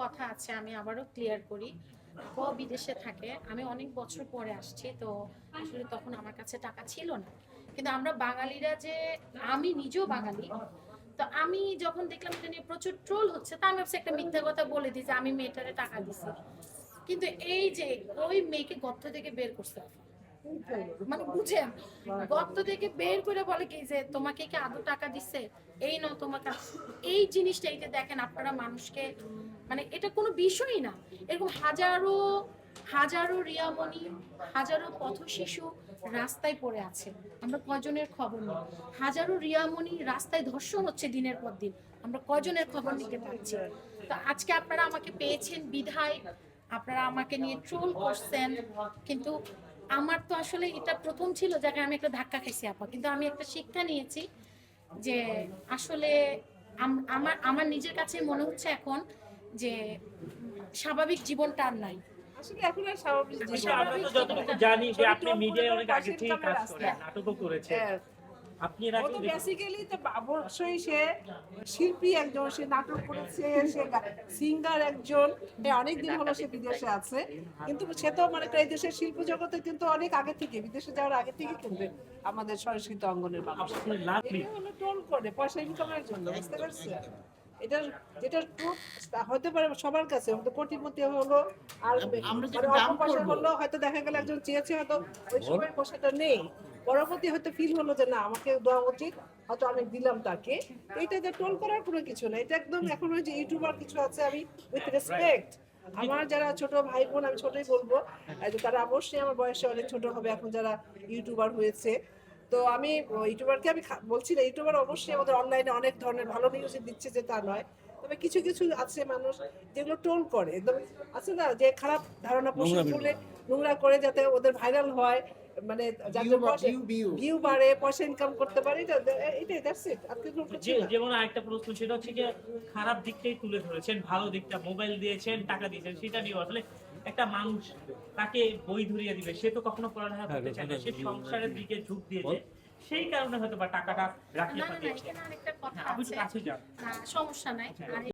কথা আছে, আমি আবারও ক্লিয়ার করি। বিদেশে থাকে, আমি অনেক বছর পরে আসছি, তো আসলে তখন আমার কাছে টাকা ছিল না। কিন্তু আমরা বাঙালিরা যে, আমি নিজেও বাঙালি, তো আমি যখন দেখলাম এটা নিয়ে প্রচুর ট্রোল হচ্ছে, তা আমি ভাবছি একটা মিথ্যা কথা বলে দিই যে আমি মেয়েটারে টাকা দিছি। কিন্তু এই যে ওই মেয়েকে গর্ত থেকে বের করছে, মানে বুঝেন, গর্ত থেকে বের করে বলে কি যে তোমাকে কি আদৌ টাকা দিচ্ছে, এই নাও তোমাকে। এই জিনিসটা, এই যে দেখেন আপনারা মানুষকে, মানে এটা কোনো বিষয়ই না। এরকম হাজারো হাজারো রিয়ামণি, হাজারো পথ শিশু রাস্তায় পড়ে আছে, আমরা কয়জনের খবর নেই। হাজারো রিয়ামণি রাস্তায় ধর্ষণ হচ্ছে দিনের পর দিন, আমরা কয়জনের খবর নিতে পারছি। তো আজকে আপনারা আমাকে পেয়েছেন বিধায় আপনারা আমাকে নিয়ে ট্রোল করছেন, কিন্তু আমার তো আসলে এটা প্রথম ছিল যাকে আমি একটা ধাক্কা খাইছি আপা, কিন্তু আমি একটা শিক্ষা নিয়েছি যে আসলে আমার আমার নিজের কাছে মনে হচ্ছে এখন যে স্বাভাবিক জীবনটা আর নাই। আসলে এখন আর স্বাভাবিক আসলে আমরা তো স্বাভাবিক যতটুকু জীবনটা জানি যে ছবি আপনি টোল করে মিডিয়ায় করে অনেক আগে পাশের থেকে কামের কাজ রাস্তা। করেন, নাটকও করেছেন। হ্যাঁ। আপনি এর ও আগে তো বেসিক্যালি তো অবশ্যই সে শিল্পী একজন, সে নাটক করেছে, সে সিঙ্গার একজন। হ্যাঁ, অনেকদিন হলো সে বিদেশে আছে, কিন্তু সে তো মানে এই দেশের শিল্প জগতে কিন্তু অনেক আগে থেকে, বিদেশে যাওয়ার আগে থেকে কিন্তু আমাদের সংস্কৃত অঙ্গনের মানুষ। আপনার লাভ নেই। এটা হলো টোল করে পয়সা ইনকামের জন্য, বুঝতে পারছেন? এটা যেটা ট্রুথ হতে পারে সবার কাছে, হয়তো কোটিপতি হলো আর আমরা যে মানে অল্প দাম পয়সা করবো। হলো, হয়তো দেখা গেল একজন চেয়েছে, হয়তো ওই সময় পয়সাটা নেই, পরবর্তী হয়তো ফিল হলো যে না আমাকে দেওয়া উচিত, হয়তো আমি দিলাম তাকে। এটা যে টোল করার কোনো কিছু না, এটা একদম এখন ওই যে ইউটিউবার কিছু আছে, আমি উইথ রেসপেক্ট আমার যারা ছোট ভাই বোন, আমি ছোটই বলবো, যে তারা অবশ্যই আমার বয়সে অনেক ছোট হবে এখন যারা ইউটিউবার হয়েছে। তো আমি ইউটিউবারকে আমি বলছি না, ইউটিউবার অবশ্যই আমাদের অনলাইনে অনেক ধরনের ভালো নিউজ দিচ্ছে, যে তা নয়। তবে কিছু কিছু আছে মানুষ যেগুলো টোল করে, একদম আছে না, যে খারাপ ধারণা পোষণ করে, নোংরা করে, যাতে ওদের ভাইরাল হয়, মানে যাতে ভিউ বাড়ে, পয়সা ইনকাম করতে পারে। এটাই দ্যাটস ইট, আর কিছু কিছু না। যেমন আরেকটা প্রশ্ন, সেটা হচ্ছে যে খারাপ দিকটাই তুলে ধরেছেন, ভালো দিকটা মোবাইল দিয়েছেন, টাকা দিয়েছেন, সেটা নিয়ে আসলে একটা মানুষ তাকে বই ধরিয়ে দিবে, সে তো কখনো পড়ালেখা করতে চায় না, সে সংসারের দিকে ঝুঁক দিয়েছে, সেই কারণে হয়তো বা টাকাটা রাখিয়ে না না না, পাঠিয়েছে। এখানে আরেকটা কথা আপনি আছে। কাছে যান। সমস্যা নাই। আর